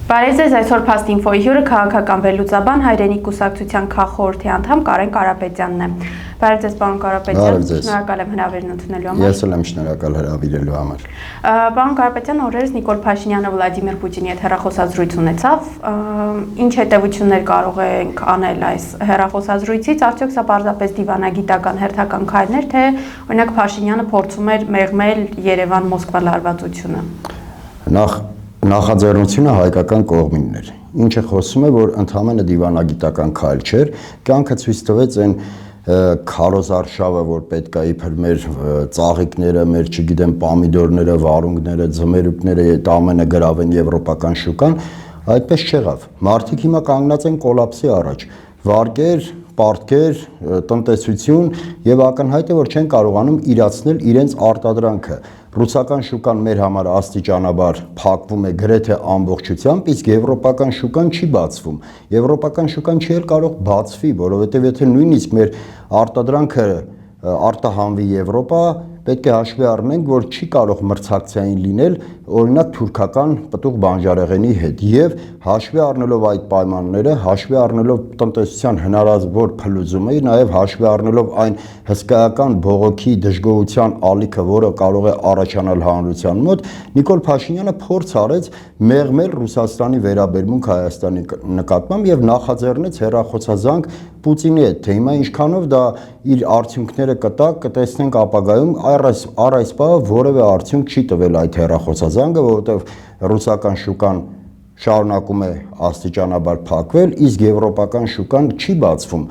Բարև ձեզ, այսօր Fast Info-ի հյուրը քաղաքական վերլուծաբան հայրենիք կուսակցության քաղխորհրդի անդամ Կարեն Կարապետյանն է։ Բարև ձեզ, պարոն Կարապետյան, շնորհակալ եմ հրավերն ընդունելու համար։ Ես էլ եմ շնորհակալ հրավիրելու համար։ Պարոն Կարապետյան, օրերս Նիկոլ Փաշինյանը Վլադիմիր Պուտինի հետ հեռախոսազրույց ունեցավ։ Ինչ հետևություններ կարող ենք անել այս հեռախոսազրույցից, արդյոք սա պարզապես դիվանագիտական հերթական քայլներ, թե օրինակ Փաշինյանը փորձում էր մեղմել Երևան-Մոսկվա լարվածությունը։ Նախաձեռնությունը հայկական կողմինն էր, ինչը խոսում է, որ ընդհանրապես դիվանագիտական քայլ չէր, կյանքը ցույց տվեց այն քարոզարշավը, որ պետք է իբր մեր ծաղիկները, մեր, չգիտեմ, պոմիդորները, վարունգները, ձմերուկները այդ ամենը գրավեն եվրոպական շուկան, այդպես չեղավ։ Մարդիկ հիմա կանգնած են կոլապսի առաջ, վարկեր, պարտքեր, տնտեսություն եւ ակնհայտ է, որ չեն կարողանում իրացնել իրենց արտադրանքը։ Ռուսական շուկան մեր համար աստիճանաբար փակվում է գրեթե ամբողջությամբ, իսկ եվրոպական շուկան չի բացվում։ Եվրոպական շուկան չի էլ կարող բացվի, որովհետև եթե նույնիսկ մեր արտադրանքը արտահանվի Եվրոպա, պետք է հաշվի առնենք, որ չի կարող մրցակցային լինել օրինակ թուրքական պտուղ բանջարեղենի հետ եւ հաշվի առնելով այդ պայմանները, հաշվի առնելով տնտեսության հնարավոր փլուզումը, նաեւ հաշվի առնելով այն հսկայական բողոքի դժգոհության ալիքը, որը կարող է առաջանալ հանրության մոտ, Նիկոլ Փաշինյանը փորձ արեց մեղմել Ռուսաստանի վերաբերմունք Հայաստանի նկատմամբ եւ նախաձեռնեց հեռախոսազանգ Պուտինի հետ, թե հիմա ինչքանով դա իր արդյունքները կտեսնենք ապագայում, առ այս պահը որևէ արդյունք չի տվել այդ հեռախոսազանգը, որովհետև ռուսական շուկան շարունակում է աստիճանաբար փակվել, իսկ եվրոպական շուկան չի բացվում։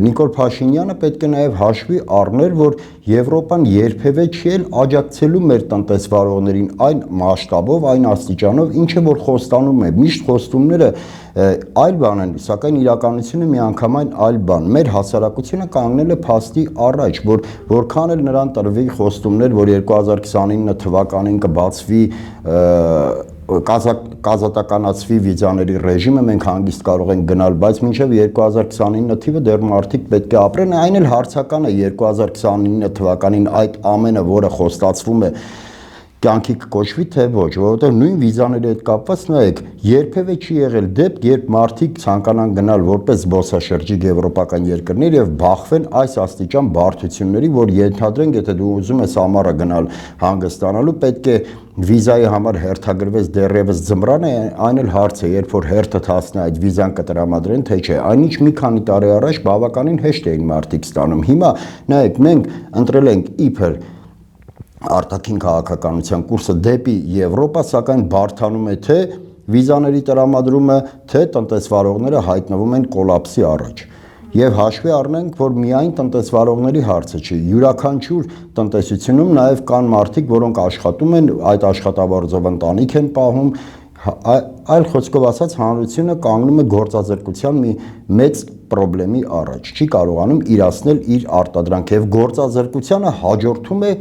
Նիկոլ Փաշինյանը պետք է նաև հաշվի առնել, որ Եվրոպան երբևէ չի էլ աջակցելու մեր տնտեսվարողներին այն մասշտաբով, այն աստիճանով, ինչը որ խոստանում է։ Միշտ խոստումները այլ բան են, սակայն իրականությունը միանգամայն այլ բան։ Մեր հասարակությունը կանգնել է փաստի առաջ, որ որքան էլ նրան տրվի խոստումներ, որ 2029 թվականին կբացվի կազատականացվի վիզաների ռեժիմը, մենք հանգիստ կարող ենք գնալ, բայց մինչև 2029 թիվը դեռ մարդիկ պետք է ապրեն, այն էլ հարցական է 2029 թվականին այդ ամենը, որը խոստացվում է, կյանքի կոչվի թե ոչ, որովհետև նույն վիզաների հետ կապված նայեք, երբևէ չի եղել դեպք, երբ մարդիկ ցանկանան գնալ որպես զբոսաշրջիկ եվրոպական երկրներ եւ բախվեն այս աստիճան բարդությունների, որ ենթադրենք, եթե դու ուզում ես ամառը գնալ հանգստանալու, պետք է վիզայի համար հերթագրվես դեռևս ձմռան է, այն էլ հարց է, երբ որ հերթը հասնի այդ վիզան կտրամադրեն, թե չէ։ Այնինչ մի քանի տարի առաջ բավականին հեշտ էին մարդիկ ստանում։ Հիմա նայեք, մենք ընտրել ենք իբր արտաքին քաղաքականության կուրսը դեպի Եվրոպա, սակայն բարդանում է թե վիզաների տրամադրումը, թե տնտեսվարողները հայտնվում են կոլապսի առաջ։ Եվ հաշվի առնենք, որ միայն տնտեսվարողների հարցը չի, յուրաքանչյուր տնտեսությունում նաև կան մարդիկ, որոնք աշխատում են, այդ աշխատավարձով ընտանիք են պահում, այլ խոսքով ասած, հանրությունը կանգնում է գործազրկության մի մեծ խնդրի առաջ, չի կարողանում իրացնել իր արտադրանքը եւ գործազրկությանը հաջորդում է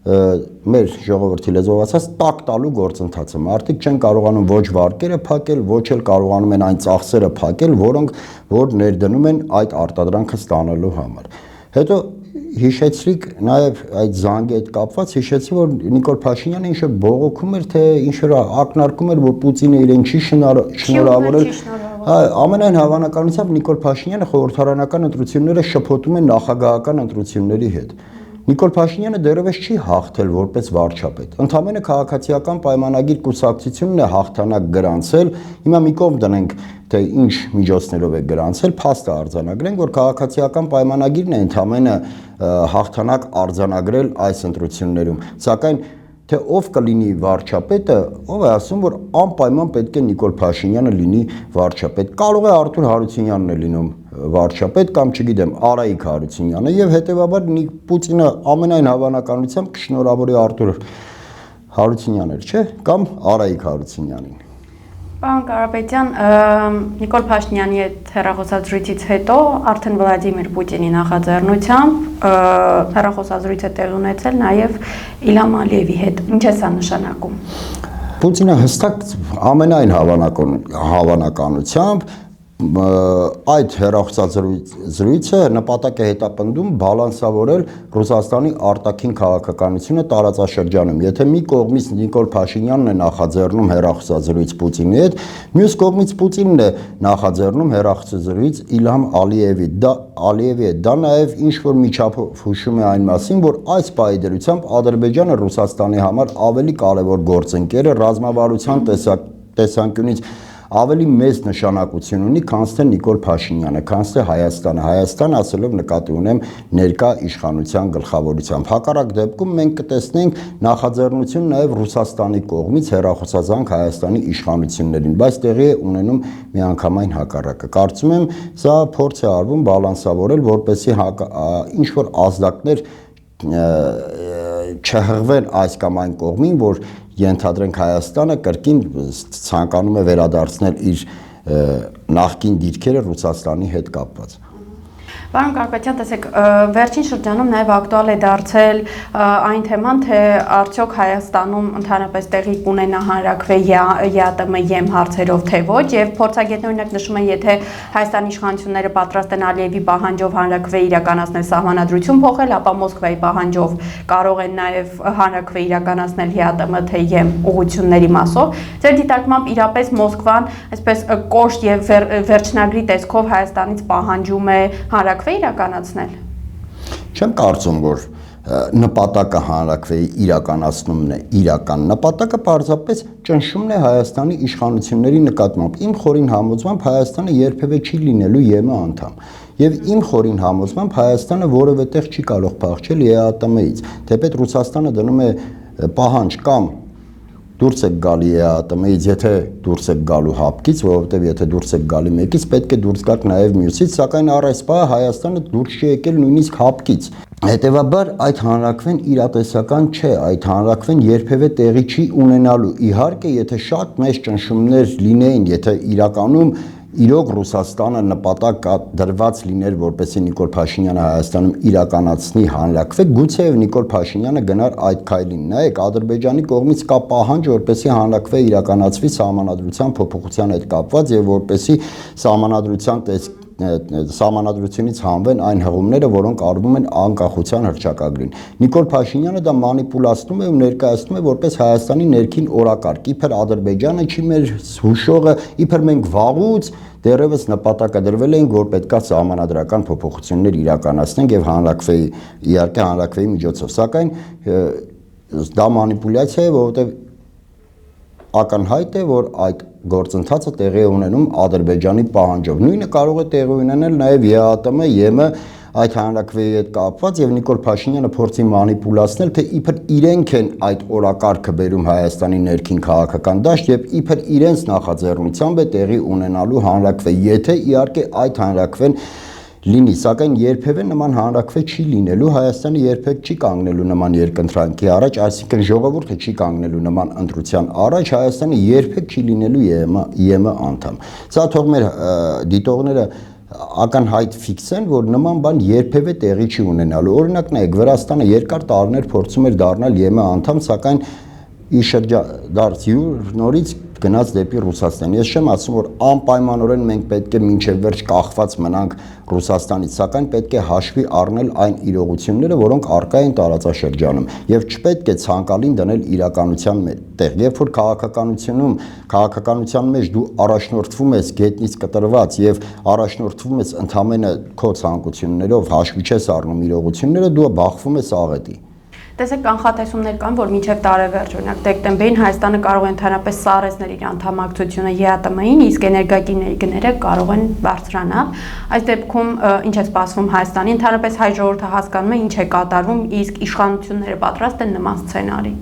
մեր ժողովրդի լեզվով ասած տակ տալու գործընթացը։ Մարդիկ չեն կարողանում ոչ վարկերը փակել, ոչ էլ կարողանում են այն ծախսերը փակել, որոնք որ ներդնում են այդ արտադրանքը ստանալու համար։ Հետո հիշեցրիք նաև այդ զանգի հետ կապված, հիշեցի, որ Նիկոլ Փաշինյանը ինչ-որ բողոքում էր, թե ինչ-որ ակնարկում էր, որ Պուտինը իրեն չի շնորհավորել։ Ամենայն հավանականությամբ Նիկոլ Փաշինյանը խորհրդարանական ընտրությունները շփոթում է նախագահական ընտրությունների հետ։ Նիկոլ Փաշինյանը դեռևս չի հաղթել որպես վարչապետ։ Ընդամենը քաղաքացիական պայմանագիր կուսակցությունն է հաղթանակ գրանցել։ Հիմա մի կողմ դնենք, թե ինչ միջոցներով է գրանցել, փաստը արձանագրենք, որ քաղաքացիական պայմանագիրն է ընդամենը հաղթանակ արձանագրել այս ընտրություններում։ Սակայն թե ով կլինի վարչապետը, ով է ասում, որ անպայման պետք է Նիկոլ Փաշինյանը լինի վարչապետ։ Կարող է Արթուր Հարությունյանն է լինում վարչապետ կամ չգիտեմ Արայիկ Հարությունյանը եւ հետեւաբար Պուտինը ամենայն հավանականությամբ կշնորհավորի Արթուր Հարությունյանն էր, չէ՞, կամ Արայիկ Հարությունյանին։ Պարոն Կարապետյան, Նիկոլ Փաշինյանի հետ հեռախոսազրույցից հետո արդեն Վլադիմիր Պուտինի նախաձեռնությամբ հեռախոսազրույց է տեղի ունեցել նաև Իլհամ Ալիևի հետ։ Ինչ է սա նշանակում։ Պուտինը հստակ ամենայն հավանականությամբ այդ հեռախոսազրույցը նպատակ է հետապնդում բալանսավորել Ռուսաստանի արտաքին քաղաքականությունը տարածաշրջանում։ Եթե մի կողմից Նիկոլ Փաշինյանն է նախաձեռնում հեռախոսազրույց Պուտինի հետ, մյուս կողմից Պուտինն է նախաձեռնում հեռախոսազրույց Իլհամ Ալիևի հետ։ Դա նաև ինչ-որ միջափով հուշում է այն մասին, որ այս պահի դրությամբ Ադրբեջանը Ռուսաստանի համար ավելի կարևոր գործընկեր է, ռազմավարության տեսանկյունից ավելի մեծ նշանակություն ունի, քան թե Նիկոլ Փաշինյանը, քան թե Հայաստանը։ Հայաստան ասելով նկատի ունեմ ներկա իշխանության գլխավորությամբ։ Հակառակ դեպքում մենք կտեսնենք նախաձեռնություն նաև Ռուսաստանի կողմից հեռախոսազանգ Հայաստանի իշխանություններին, բայց տեղի է ունենում միանգամայն հակառակը։ Կարծում եմ, սա փորձ է արվում բալանսավորել, որպեսզի ինչ-որ ազդակներ չհղվեն այս կամ այն կողմին, որ ենթադրենք Հայաստանը կրկին ցանկանում է վերադարձնել իր նախկին դիրքերը Ռուսաստանի հետ կապված։ Պարոն Կարապետյան, տեսեք, վերջին շրջանում նաև ակտուալ է դարձել այն թեման, թե արդյոք Հայաստանում ընդհանրապես տեղի կունենա հանրաքվե ԵԱՏՄ հարցերով, թե ոչ, եւ փորձագետները օրինակ նշում են, եթե Հայաստանի իշխանությունները պատրաստ են Ալիևի պահանջով հանրաքվե իրականացնել սահմանադրություն փոխել, ապա Մոսկվայի պահանջով կարող են նաև հանրաքվե իրականացնել ԵԱՏՄ թե ԵՄ ուղղությունների մասով։ Ձեր դիտարկմամբ իրապես Մոսկվան այսպես կոշտ եւ վերջնագրի տեսքով Հայաստանից պահանջում է հանրաքվե իրականացնել։ Չեմ կարծում, որ նպատակը հանրաքվեի իրականացնումն է, իրական նպատակը պարզապես ճնշումն է Հայաստանի իշխանությունների նկատմամբ։ Իմ խորին համոզմամբ Հայաստանը երբևէ չի լինելու ԵՄ անդամ։ Եվ իմ խորին համոզմամբ Հայաստանը որևէ տեղ չի կարող փախչել ԵԱՏՄ-ից, թեպետ Ռուսաստանը դնում է պահանջ կամ դուրս եք գալի ԵԱՏՄ-ից, եթե դուրս եք գալու հապկից, որովհետև եթե դուրս եք գալի մեկից, պետք է դուրս գաք նաև մյուսից, սակայն առ այս պահը Հայաստանը դուրս չի եկել նույնիսկ հապկից։ Հետևաբար այդ հանրաքվեն իրատեսական չէ, այդ հանրաքվեն երբևէ տեղի չի ունենալու։ Իհարկե, եթե շատ մեծ ճնշումներ լինեին, եթե իրականում իրոք Ռուսաստանը նպատակ դրված լիներ, որպեսզի Նիկոլ Փաշինյանը Հայաստանում իրականացնի հանրաքվե, գուցեև Նիկոլ Փաշինյանը գնար այդ քայլին։ Նայեք, Ադրբեջանի կողմից կա պահանջ, որպեսզի հանրաքվե իրականացվի սահմանադրության փոփոխության հետ կապված եւ որպեսզի սահմանադրությունից հանվեն այն հղումները, որոնք արվում են անկախության հռչակագրին։ Նիկոլ Փաշինյանը դա մանիպուլացնում է ու ներկայացնում է որպես Հայաստանի ներքին օրակարգ։ Իբր Ադրբեջանը չի մեր հուշողը, իբր մենք վաղուց դեռևս նպատակադրվել էինք, որ պետքա սահմանադրական փոփոխություններ իրականացնենք եւ հանրաքվեի, իհարկե հանրաքվեի միջոցով, սակայն դա մանիպուլյացիա է, որովհետեւ ակնհայտ է, որ այդ գործընթացը տեղի է ունենում Ադրբեջանի պահանջով։ Նույնը կարող է տեղի ունենալ նաև ԵԱՏՄ, ԵՄ այդ հանրաքվեի հետ կապված եւ Նիկոլ Փաշինյանը փորձի մանիպուլացնել, թե իբր իրենք են այդ օրակարգը բերում Հայաստանի ներքին քաղաքական դաշտ եւ իբր իրենց նախաձեռնությամբ է տեղի ունենալու հանրաքվե, եթե իհարկե այդ հանրաքվեն լինի, սակայն երբևէ նման հանրաքվե չի լինելու, Հայաստանը երբեք չի կանգնելու նման երկընտրանքի առաջ, այսինքն ժողովուրդը չի կանգնելու նման ընտրության առաջ, Հայաստանը երբեք չի լինելու ԵՄ անդամ։ Սա թող մեր դիտողները ակնհայտ ֆիքսեն, որ նման բան երբևէ տեղի չի ունենալու։ Օրինակ նայեք, Վրաստանը երկար տարիներ փորձում էր դառնալ ԵՄ անդամ, սակայն իշրջադարձ նորից գնաց դեպի Ռուսաստան։ Ես չեմ ասում, որ անպայմանորեն մենք պետք է մինչև վերջ կախված մնանք Ռուսաստանից, սակայն պետք է հաշվի առնել այն իրողությունները, որոնք առկա են տարածաշրջանում, եւ չպետք է ցանկալին դնել իրականության տեղ։ Երբ որ քաղաքականության մեջ դու առաջնորդվում ես գետնից կտրված եւ առաջնորդվում ես ընդամենը քո ցանկություններով, հաշվի չես առնում իրողությունները, դու բախվում ես աղետի։ Տեսեք, կանխատեսումներ կան, որ մինչև տարեվերջ, օրինակ դեկտեմբերին Հայաստանը կարող է ընդհանրապես սառեցնել իր անդամակցությունը ԵԱՏՄ-ին, իսկ էներգակի գները կարող են բարձրանալ։ Այս դեպքում ինչ է սպասվում Հայաստանի, ընդհանրապես հայ ժողովուրդը հասկանում է ինչ է կատարվում, իսկ իշխանությունները պատրաստ են նման սցենարի։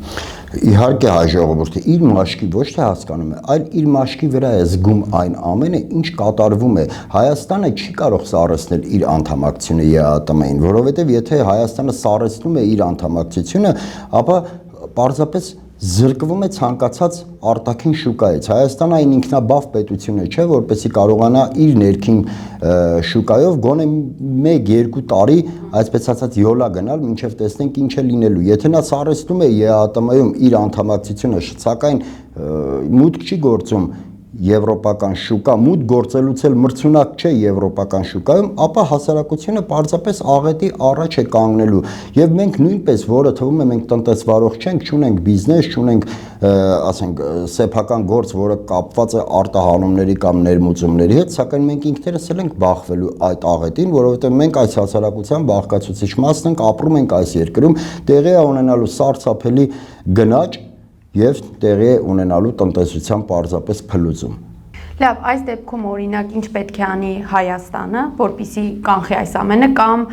Իհարկե հայ ժողովուրդը իր մաշկի ոչ թե հասկանում է, այլ իր մաշկի վրա է զգում այն ամենը, ինչ կատարվում է։ Հայաստանը չի կարող սառեցնել իր անդամակցությունը ԵԱՏՄ-ին, որովհետև եթե Հայաստանը սառեցնում է իր անդամակցությունը, ապա պարզապես զրկվում է ցանկացած արտաքին շուկայից։ Հայաստանը այն ինքնաբավ պետությունը չէ, որպեսզի կարողանա իր ներքին շուկայով գոնե 1-2 տարի, այսպես ասած, յոլա գնալ, մինչև տեսնենք ինչ է լինելու։ Եթե նա սառեցնում է ԵԱՏՄ-ում իր անդամակցությունը, սակայն մուտք չի գործում եվրոպական շուկա մուտք գործելուց էլ մրցունակ չէ եվրոպական շուկայում, ապա հասարակությունը պարզապես աղետի առաջ է կանգնելու եւ մենք նույնպես, որը թվում է մենք տնտեսվարող չենք, չունենք բիզնես, չունենք, ասենք, սեփական գործ, որը կապված է արտահանումների կամ ներմուծումների հետ, սակայն մենք ինքներս էլ ենք բախվելու այդ աղետին, որովհետեւ մենք այս հասարակության բաղկացուցիչ մասն ենք, ապրում ենք այս երկրում, տեղի է ունենալու սարսափելի գնաճ եւ տեղի է ունենալու տնտեսության պարզապես փլուզում։ Լավ, այս դեպքում օրինակ ինչ պետք է անի Հայաստանը, որպեսզի կանխի այս ամենը, կամ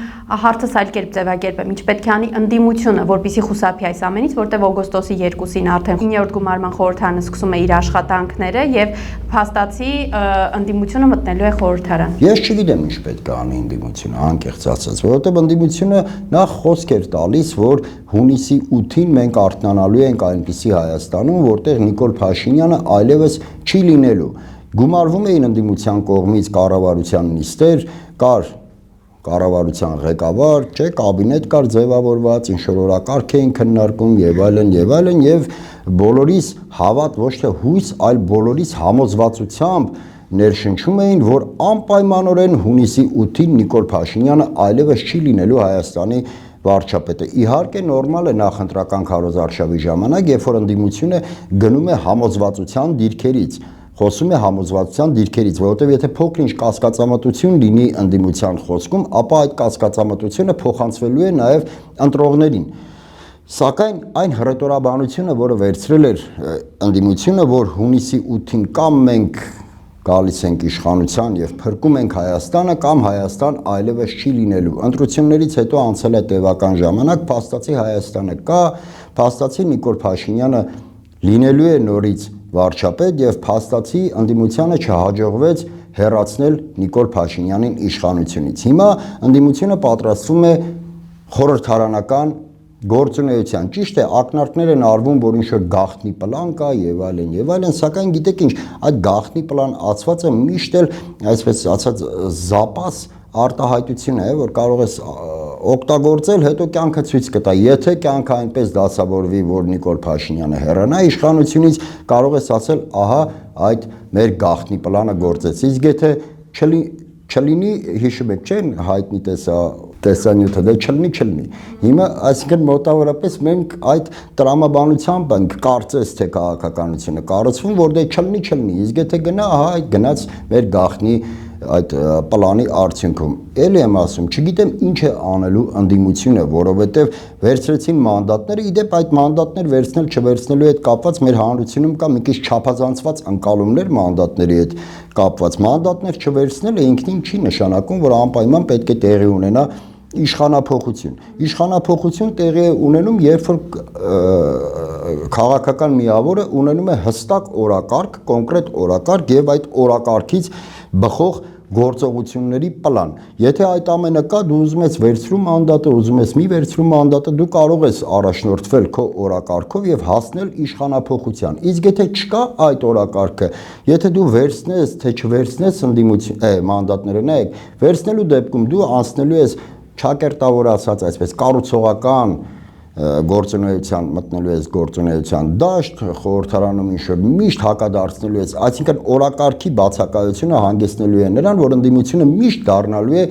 հարցս այլ կերպ ձևակերպեմ, ինչ պետք է անի ընդդիմությունը, որպեսզի խուսափի այս ամենից, որտեղ օգոստոսի 2-ին արդեն 9-րդ գումարման խորհրդարանը սկսում է իր աշխատանքները եւ փաստացի ընդդիմությունը մտնելու է խորհրդարան։ Ես չգիտեմ ինչ պետք է անի ընդդիմությունը, անկեղծ ասած, որովհետեւ ընդդիմությունը նախ խոսք էր տալիս, որ հունիսի 8-ին մենք արթնանալու ենք այնպիսի Հայաստանում, որտեղ Նիկոլ Փաշինյանը այլևս չի լինելու։ Գումարվում էին ընդդիմության կողմից կառավարության նիստեր, կար կառավարության ղեկավար, չէ, կաբինետ կար ձևավորված, ինչ որ օրակարգ էին քննարկում եւ այլն եւ բոլորիս հավատ ոչ թե հույս, այլ բոլորիս համոզվածությամբ ներշնչում էին, որ անպայմանորեն հունիսի 8-ին Նիկոլ Փաշինյանը այլևս չի լինելու Հայաստանի վարչապետը։ Իհարկե նորմալ է նախընտրական քարոզարշավի ժամանակ, երբ որ ընդդիմությունը գնում է համոզվածության դիրքերից, խոսում է համոզվածության դիրքերից, որովհետև եթե փոքր-ինչ կասկածամտություն լինի ընդդիմության խոսքում, ապա այդ կասկածամտությունը փոխանցվելու է նաև ընտրողներին։ Սակայն այն հռետորաբանությունը, որը վերցրել էր ընդդիմությունը, որ հունիսի 8-ին կամ մենք գալիս ենք իշխանության եւ փրկում ենք Հայաստանը, կամ Հայաստան այլևս չի լինելու։ Ընտրություններից հետո անցել է տևական ժամանակ, փաստացի Հայաստանը կա, փաստացի Նիկոլ Փաշինյանը լինելու է նորից վարչապետ եւ փաստացի ընդդիմությանը չհաջողվեց հեռացնել Նիկոլ Փաշինյանին իշխանությունից։ Հիմա ընդդիմությունը պատրաստվում է խորհրդարանական գործունեության, ճիշտ է, ակնարկներ են արվում, որ ինչ-որ գաղտնի պլան կա եւ այլն, սակայն գիտեք ինչ, այդ գաղտնի պլան ածվածը միշտ էլ, այսպես ասած, զապաս արտահայտություն է, որ կարող ես օգտագործել, հետո կյանքը ցույց կտա։ Եթե կյանքը այնպես դասավորվի, որ Նիկոլ Փաշինյանը հեռանա իշխանությունից, կարող ես ասել, ահա այդ մեր գաղտնի պլանը գործեց։ Իսկ եթե չլինի, հիշում եք, չէ՞, հայտնի տեսանյութը, դե չլինի։ Հիմա, այսինքն մոտավորապես մենք այդ տրամաբանությամբ ենք կարծես թե քաղաքականությունը կառուցվում, որ դե չլինի, իսկ եթե գնա, ահա այդ գնաց մեր գաղտնի այդ պլանի արդյունքում։ Էլի եմ ասում, չգիտեմ ինչ է անելու ընդդիմությունը, որովհետև վերցրեցին մանդատները, իդեպ այդ մանդատներ վերցնել չվերցնելու հետ կապված մեր հանրությունում կա մի քիչ չափազանցված ընկալումներ մանդատների հետ կապված։ Մանդատներ չվերցնելը ինքնին չի նշանակում, որ անպայման պետք է տեղի ունենա իշխանափոխություն։ Իշխանափոխություն տեղի է ունենում, երբ որ քաղաքական միավորը ունենում է հստակ օրակարգ, կոնկրետ օրակարգ եւ այդ օրակարգից բխող գործողությունների պլան։ Եթե այդ ամենը կա, դու ուզում ես վերցրու մանդատը, ուզում ես մի վերցրու մանդատը, դու կարող ես առաջնորդվել քո օրակարգով եւ հասնել իշխանափոխության։ Իսկ եթե չկա այդ օրակարգը, եթե դու վերցնես, թե չվերցնես ընդդիմություն, մանդատները, նայեք, վերցնելու դեպքում դու անցնելու ես ճակերտավոր ասած, այսպես կառուցողական գործունեության մտնելու ես գործունեության դաշտ, խորհրդարանում ինչ-որ միշտ հակադարձնելու ես, այսինքն օրակարգի բացակայությունը հանգեցնելու է նրան, որ ընդդիմությունը միշտ դառնալու է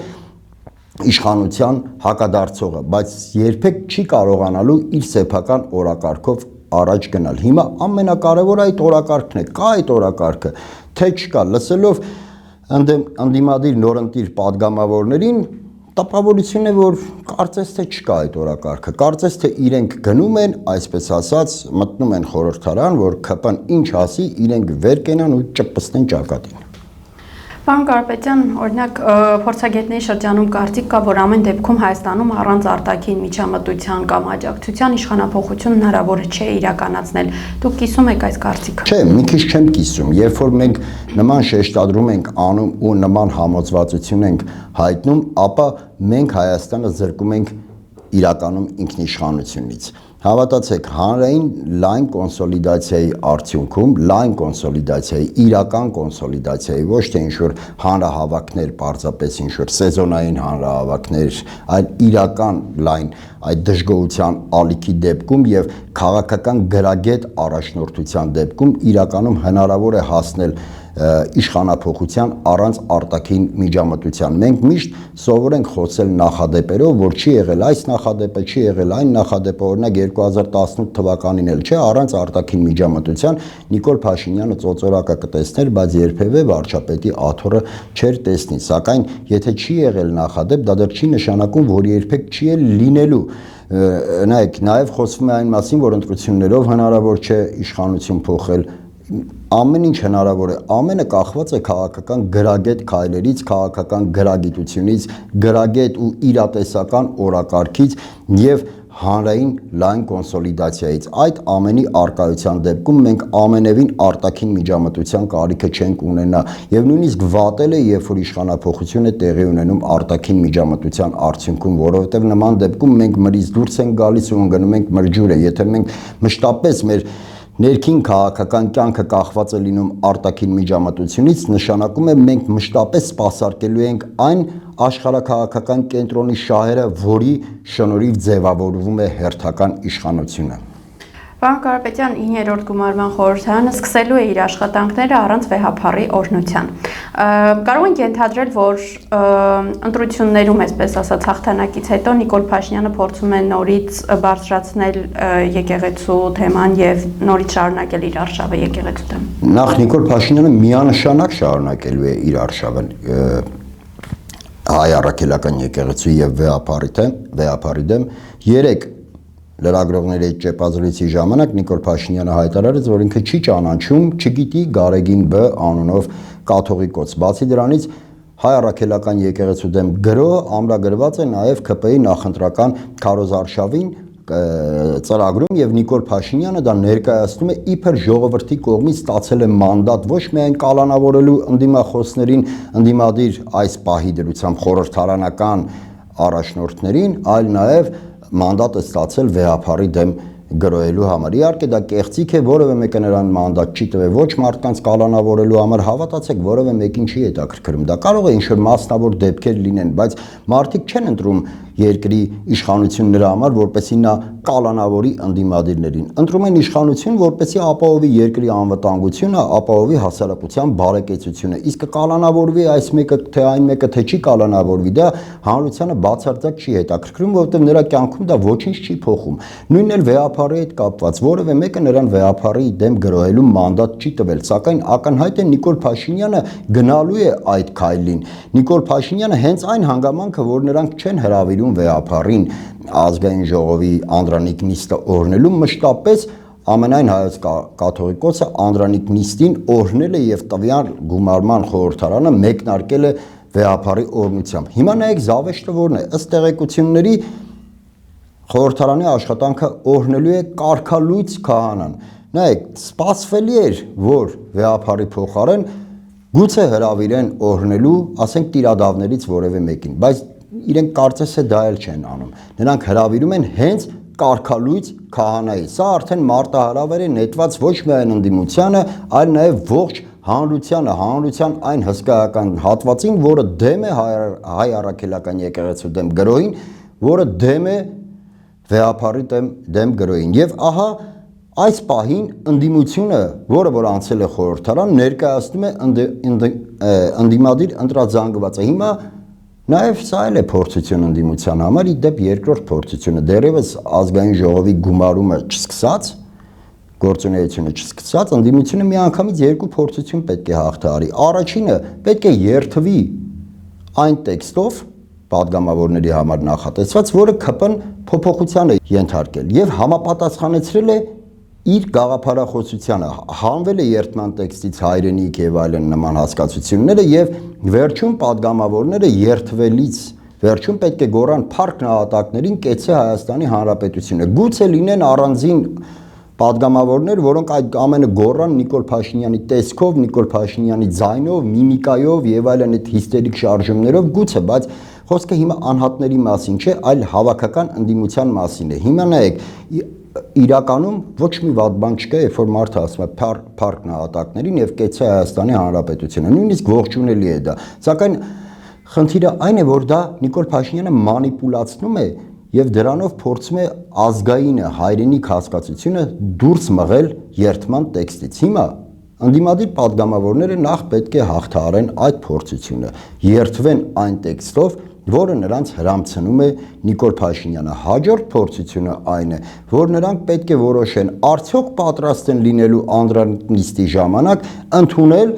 իշխանության հակադարձողը, բայց երբեք չի կարողանալու իր սեփական օրակարգով առաջ գնալ։ Հիմա ամենակարևորը այդ օրակարգն է, կա այդ օրակարգը, թե չկա, լսելով ընդդիմադիր նորընտիր падգամավորներին տպավորություն է, որ կարծես թե չկա այդ օրակարգը, կարծես թե իրենք գնում են, այսպես ասած, մտնում են խորհրդարան, որ ԿՊ-ն ինչ ասի, իրենք վեր կենան ու ճպստեն ճակատին։ Պարոն Կարապետյան, օրինակ փորձագետների շրջանում կարծիք կա, որ ամեն դեպքում Հայաստանում առանց արտաքին միջամտության կամ աջակցության իշխանափոխություն հնարավոր չէ իրականացնել։ Դուք կիսում եք այս կարծիքը։ Չէ, մի քիչ չեմ կիսում, երբ որ մենք նման շեշտադրում ենք անում ու նման համոզվածություն ենք հայտնում, ապա մենք Հայաստանը զրկում ենք իրականում ինքնիշխանությունից։ Հավատացեք, հանրային լայն կոնսոլիդացիայի արդյունքում, լայն կոնսոլիդացիայի, իրական կոնսոլիդացիայի, ոչ թե ինչ-որ հանրահավաքներ, պարզապես ինչ-որ սեզոնային հանրահավաքներ, այլ իրական լայն այդ դժգոհության ալիքի դեպքում եւ քաղաքական գրագետ առաջնորդության դեպքում իրականում հնարավոր է հասնել իշխանափոխության առանց արտաքին միջամտության։ Մենք միշտ սովոր ենք խոսել նախադեպերով, որ չի եղել այս նախադեպը, չի եղել այն նախադեպը, օրինակ 2018 թվականին էլ չէ, առանց արտաքին միջամտության Նիկոլ Փաշինյանը ծոծորակը կտեսներ, բայց երբևէ վարչապետի աթոռը չէր տեսնի։ Սակայն եթե չի եղել նախադեպ, դա դեռ չի նշանակում, որ երբեք չի էլ լինելու։ Նայեք, նաև խոսվում է այն մասին, որ ընտրություններով հնարավոր չէ իշխանություն փոխել։ Ամեն ինչ հնարավոր է, ամենը կախված է քաղաքական գրագետ քայլերից, քաղաքական գրագիտությունից, գրագետ ու իրատեսական օրակարգից եւ հանրային լայն կոնսոլիդացիայից։ Այդ ամենի արկայության դեպքում մենք ամենևին արտաքին միջամտության կարիքը չենք ունենա եւ նույնիսկ վատել է, երբ որ իշխանափոխություն է տեղի ունենում արտաքին միջամտության արդյունքում, որովհետեւ նման դեպքում մենք մրից դուրս ենք գալիս ու ընկնում ենք մրջուրը։ Եթե մենք մշտապես մեր ներքին քաղաքական կյանքը կախված է լինում արտաքին միջամտությունից, նշանակում է մենք մշտապես սպասարկելու ենք այն աշխարհաքաղաքական կենտրոնի շահերը, որի շնորհիվ ձևավորվում է հերթական իշխանությունը։ Պարոն Կարապետյան, 9-րդ գումարման խորհրդարանը սկսելու է իր աշխատանքները առանց վեհափառի օրհնության։ Կարող ենք ենթադրել, որ ընտրություններում, այսպես ասած, հաղթանակից հետո Նիկոլ Փաշինյանը փորձում է նորից բարձրացնել եկեղեցու թեման եւ նորից շարունակել իր արշավը եկեղեցու դեմ։ Նախ Նիկոլ Փաշինյանը միանշանակ շարունակելու է իր արշավը հայ առաքելական եկեղեցու եւ վեհափառի դեմ։ 3 լրագրողների ճեպազրույցի ժամանակ Նիկոլ Փաշինյանը հայտարարեց, որ ինքը չի ճանաչում, չգիտի Գարեգին Բ անունով կաթողիկոս։ Բացի դրանից հայ առաքելական եկեղեցու դեմ գրոհը ամրագրված է նաև ՔՊ-ի նախընտրական քարոզարշավին ծրագրում եւ Նիկոլ Փաշինյանը դա ներկայացնում է իբր ժողովրդի կողմից ստացել է մանդատ ոչ միայն կալանավորելու ընդդիմախոսներին, ընդդիմադիր այս պահի դրությամբ խորհրդարանական առաջնորդներին, այլ նաև մանդատ է ստացել վեհափառի դեմ գրոհելու համար։ Իհարկե դա կեղծիք է, որևէ մեկը նրան մանդատ չի տվել ոչ մարդկանց կալանավորելու համար, հավատացեք, որևէ մեկին չի հետաքրքրում։ Դա կարող է ինչ-որ մասնավոր դեպքեր լինեն, բայց մարդիկ չեն ընտրում երկրի իշխանություն նրա համար, որպեսզի նա կալանավորի ընդդիմադիրներին։ Ընտրում են իշխանություն, որպեսզի ապահովի երկրի անվտանգությունը, ապահովի հասարակության բարեկեցությունը։ Իսկ կալանավորվի այս մեկը, թե այն մեկը, թե չի կալանավորվի, դա հանրությանը բացարձակ չի հետաքրքրում, որովհետև նրա կյանքում դա ոչինչ չի փոխում։ Նույնն էլ վեհափառի հետ կապված, որևէ մեկը նրան վեհափառի դեմ գրոհելու մանդատ չի տվել, սակայն ակնհայտ է Նիկոլ Փաշինյանը գնալու է այդ քայլին։ Նիկոլ Փաշինյանը հենց այն հանգամանքը, որ նրանք չեն հրավիրում վեհափառին ազգային ժողովի Անդրանիկ նիստը օրհնելու, մշտապես ամենայն հայոց կաթողիկոսը Անդրանիկ նիստին օրհնել է եւ տվյալ գումարման խորհրդարանը մեկնարկել է վեհափառի օրհնությամբ։ Հիմա նայեք զավեշտը որն է, ըստ տեղեկությունների խորհրդարանի աշխատանքը օրհնելու է կարգալույծ քահանան։ Նայեք, սպասվելի էր, որ վեհափառի փոխարեն գուցե հրավիրեն օրհնելու, ասենք տիրադավներից որևէ մեկին, բայց իրենք կարծես է դա էլ չեն անում։ Նրանք հրավիրում են հենց կարգալույծ քահանայի։ Սա արդեն մարտահրավեր է նետված ոչ միայն ընդդիմությանը, այլ նաև ողջ հանրության այն հսկայական հատվածին, որը դեմ է հայ առաքելական եկեղեցու դեմ գրոհին, որը դեմ է վեհափառի դեմ գրոհին։ Եվ ահա այս պահին ընդդիմությունը, որը որ անցել է խորհրդարան, ներկայացնում է ընդդիմադիր ընտրազանգվածը։ Հիմա նաև սա էլ է փորձություն ընդդիմության համար, ի դեպ երկրորդ փորձությունը, դեռևս ազգային ժողովի գումարումը չսկսած, գործունեությունը չսկսած, ընդդիմությունը միանգամից երկու փորձություն պետք է հաղթահարի։ Առաջինը պետք է երթվի այն տեքստով պատգամավորների համար նախատեսված, որը ԿՊ-ն փոփոխության է ենթարկել եւ համապատասխանեցրել է իր գաղափարախոսությանը, հանվել է երթման տեքստից հայրենիք եւ այլն նման հասկացությունները եւ վերջում պատգամավորները երթվելից վերջում պետք է գոռան փառք նահատակներին կեցե Հայաստանի Հանրապետությունը։ Գուցե լինեն առանձին պատգամավորներ, որոնք այդ ամենը գոռան Նիկոլ Փաշինյանի տեսքով, Նիկոլ Փաշինյանի ձայնով, միմիկայով եւ այլն այդ հիստերիկ շարժումներով, գուցե, բայց Խոսքը հիմա անհատների մասին չէ, այլ հավաքական ընդդիմության մասին է։ Հիմա նայեք, իրականում ոչ մի վատ բան չկա, երբ որ մարդը ասում է փառք նահատակներին եւ կեցցե Հայաստանի Հանրապետությունը, նույնիսկ ողջունելի է դա։ Սակայն խնդիրը այն է, որ դա Նիկոլ Փաշինյանը մանիպուլացնում է եւ դրանով փորձում է ազգայինը, հայրենիք հասկացությունը դուրս մղել երթման տեքստից։ Հիմա ընդդիմադիր падգամավորները նախ պետք է հաղթահարեն այդ փորձությունը, երթվեն այն տեքստով, որը նրանց հրամցնում է Նիկոլ Փաշինյանը։ Հաջորդ փորձությունը այն է, որ նրանք պետք է որոշեն, արդյոք պատրաստ են լինելու անդրանիստի ժամանակ ընդունել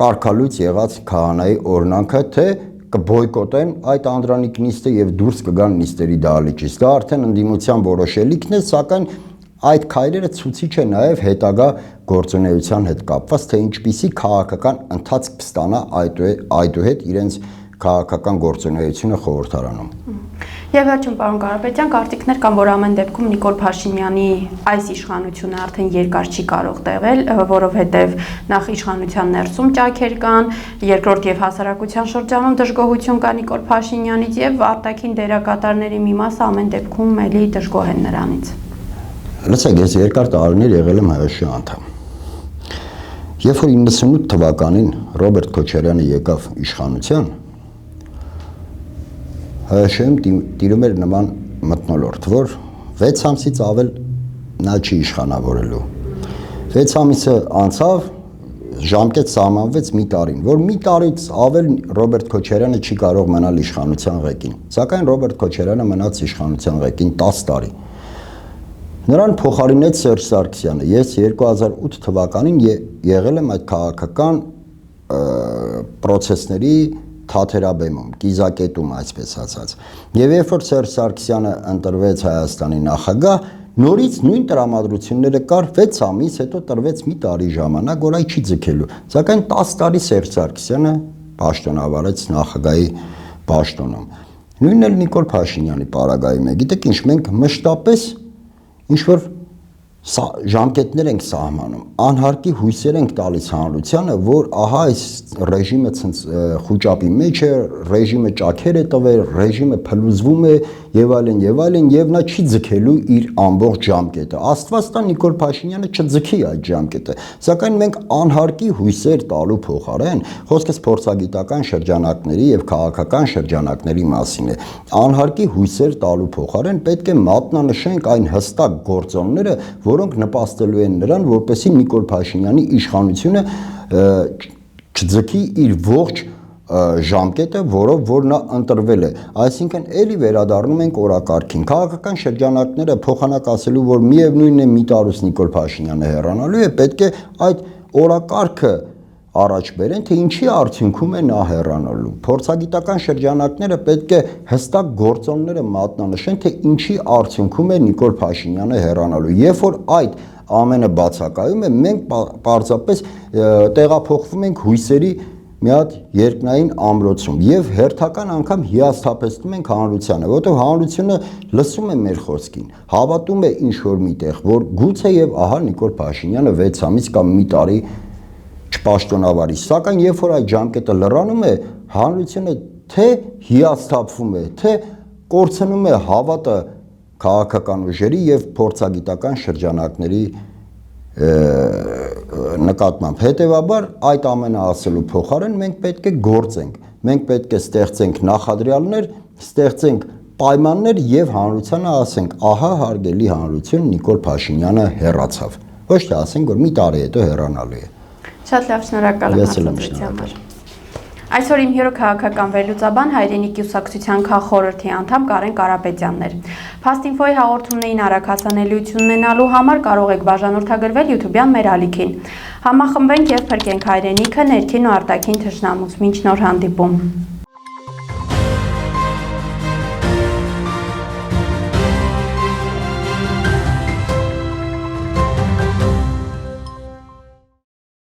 կարգալույծ եղած քահանայի օրինանքը, թե կբոյկոտեն այդ անդրանիկ նիստը եւ դուրս կգան նիստերի դահլիճից։ Դա արդեն ընդդիմության որոշելիքն է, սակայն այդ քայլերը ցուցիչ է նաեւ հետագա գործունեության հետ կապված, թե ինչպիսի քաղաքական ընթացք կստանա այդուհետ իրենց քաղաքական գործունեությունը խորհրդարանում։ Եվ վերջում պարոն Կարապետյան, կարծիքներ կան, որ ամեն դեպքում Նիկոլ Փաշինյանի այս իշխանությունը արդեն երկար չի կարող տևել, որովհետև նախ իշխանության ներսում ճաքեր կան, երկրորդ եւ հասարակության շրջանում դժգոհություն կա Նիկոլ Փաշինյանից եւ արտաքին դերակատարների մի մասը ամեն դեպքում էլի դժգոհ են նրանից։ Լսեք, ես երկար տարիներ եղել եմ ՀՀՇ անդամ։ Երբ որ 98 թվականին Ռոբերտ Քոչարյանը եկավ իշխանության, ՀՀՇ-ում տիրում էր նման մթնոլորտ, որ 6 ամսից ավել նա չի իշխանավորելու։ 6 ամիսը անցավ, ժամկետ սահմանվեց մի տարին, որ մի տարից ավել Ռոբերտ Քոչարյանը չի կարող մնալ իշխանության ղեկին։ Սակայն Ռոբերտ Քոչարյանը մնաց իշխանության ղեկին 10 տարի։ Նրան փոխարինեց Սերժ Սարգսյանը։ Ես 2008 թվականին եղել եմ այդ քաղաքական պրոցեսների թաթերաբեմում, կիզակետում, այսպես ասած։ Եվ երբ որ Սերժ Սարգսյանը ընտրվեց Հայաստանի նախագահ, նորից նույն տրամադրությունները կար 6 ամիս, հետո տրվեց մի տարի ժամանակ, որ այ չի ձգելու։ Սակայն 10 տարի Սերժ Սարգսյանը պաշտոնավարեց նախագահի պաշտոնում։ Նույնն էլ Նիկոլ Փաշինյանի պարագայում է։ Գիտեք ինչ, մենք մշտապես ինչ-որ ժամկետներ ենք սահմանում, անհարկի հույսեր ենք տալիս հանրությանը, որ ահա այս ռեժիմը խուճապի մեջ է, ռեժիմը ճաքեր է տվել, ռեժիմը փլուզվում է եւ այլն, եւ նա չի ձգելու իր ամբողջ ժամկետը։ Աստված տա Նիկոլ Փաշինյանը չձգի այդ ժամկետը։ Սակայն մենք անհարկի հույսեր տալու փոխարեն, խոսքս փորձագիտական շրջանակների եւ քաղաքական շրջանակների մասին է, անհարկի հույսեր տալու փոխարեն պետք է մատնանշենք այն հստակ գործոնները, որոնք նպաստելու են նրան, որպեսզի Նիկոլ Փաշինյանի իշխանությունը չձգի իր ողջ ժամկետը, որով որ նա ընտրվել է։ Այսինքն էլի վերադառնում ենք օրակարգին։ Քաղաքական շրջանակները փոխանակ ասելու, որ միևնույնն է մի տարուց Նիկոլ Փաշինյանը հեռանալու է, պետք է այդ օրակարգը առաջ բերեն, թե ինչի արդյունքում է նա հեռանալու։ Փորձագիտական շրջանակները պետք է հստակ գործոնները մատնանշեն, թե ինչի արդյունքում է Նիկոլ Փաշինյանը հեռանալու։ Երբ որ այդ ամենը բացակայում է, մենք պարզապես տեղափոխվում ենք հույսերի մի հատ երկնային ամրոցում եւ հերթական անգամ հիասթափեցնում ենք հանրությանը, որովհետեւ հանրությունը լսում է մեր խոսքին, հավատում է ինչ որ միտեղ, որ գուցե եւ ահա Նիկոլ Փաշինյանը 6 ամիս կամ մի տարի չպաշտոնավարի, սակայն երբ որ այդ ժամկետը լրանում է, հանրությունը թե հիասթափվում է, թե կորցնում է հավատը քաղաքական ուժերի եւ փորձագիտական շրջանակների նկատմամբ։ Հետևաբար այդ ամենը ասելու փոխարեն մենք պետք է գործենք, մենք պետք է ստեղծենք նախադրյալներ, ստեղծենք պայմաններ եւ հանրությանը ասենք, ահա հարգելի հանրություն, Նիկոլ Փաշինյանը հեռացավ։ Ոչ թե ասենք, որ մի տարի հետո հեռանալու է։ Շատ լավ, շնորհակալ եմ հարցադրության համար։ Այսօր իմ հյուրը քաղաքական վերլուծաբան Հայրենիքի կուսակցության քաղխորհրդի անդամ Կարեն Կարապետյանն էր։ Fast-Info-ի հաղորդումներին արագ հասանելիություն ունենալու համար կարող եք բաժանորդագրվել YouTube-յան մեր ալիքին։ Համախմբենք եւ փրկենք հայրենիքը ներքին ու արտաքին թշնամուց։ Մինչ նոր հանդիպում։